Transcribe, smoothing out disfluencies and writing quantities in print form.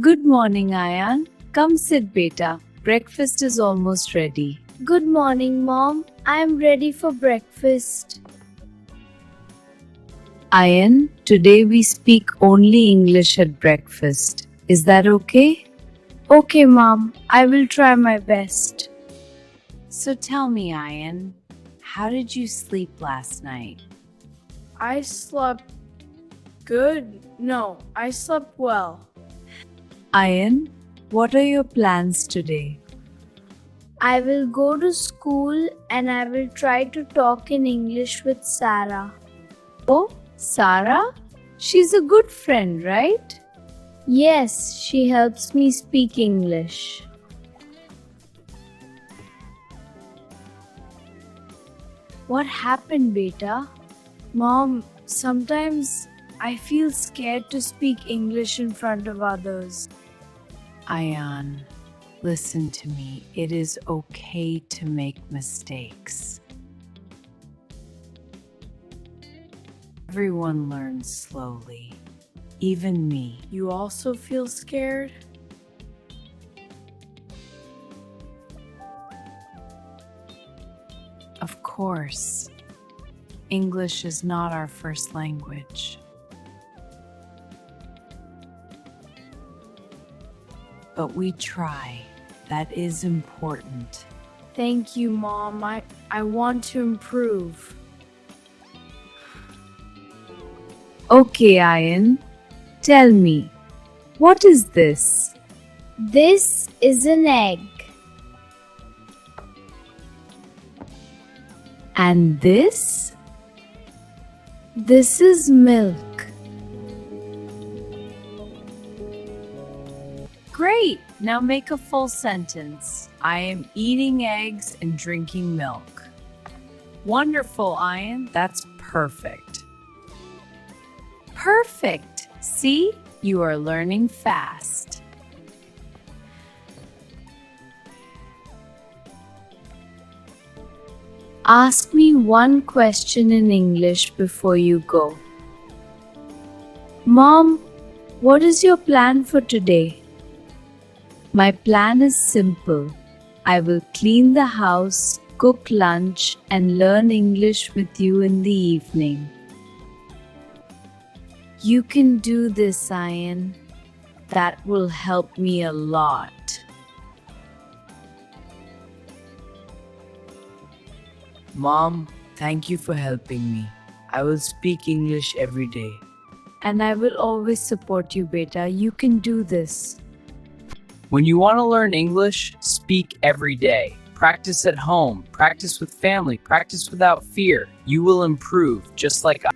Good morning, Ayan. Come sit, beta. Breakfast is almost ready. Good morning, Mom. I'm ready for breakfast. Ayan, today we speak only English at breakfast. Is that okay? Okay, Mom. I will try my best. So tell me, Ayan, how did you sleep last night? I slept good. No, I slept well. Ayan, what are your plans today? I will go to school and I will try to talk in English with Sarah. Oh, Sarah? She's a good friend, right? Yes, she helps me speak English. What happened, beta? Mom, sometimes I feel scared to speak English in front of others. Ayan, listen to me. It is okay to make mistakes. Everyone learns slowly, even me. You also feel scared? Of course, English is not our first language. But we try. That is important. Thank you, Mom. I want to improve. Okay, Ayan, tell me, what is this? This is an egg. And this? This is milk. Great! Now make a full sentence. I am eating eggs and drinking milk. Wonderful, Ayan. That's perfect. Perfect! See? You are learning fast. Ask me one question in English before you go. Mom, what is your plan for today? My plan is simple. I will clean the house, cook lunch, and learn English with you in the evening. You can do this, Ayan. That will help me a lot. Mom, thank you for helping me. I will speak English every day. And I will always support you, beta. You can do this. When you want to learn English, speak every day. Practice at home, practice with family, practice without fear. You will improve just like I.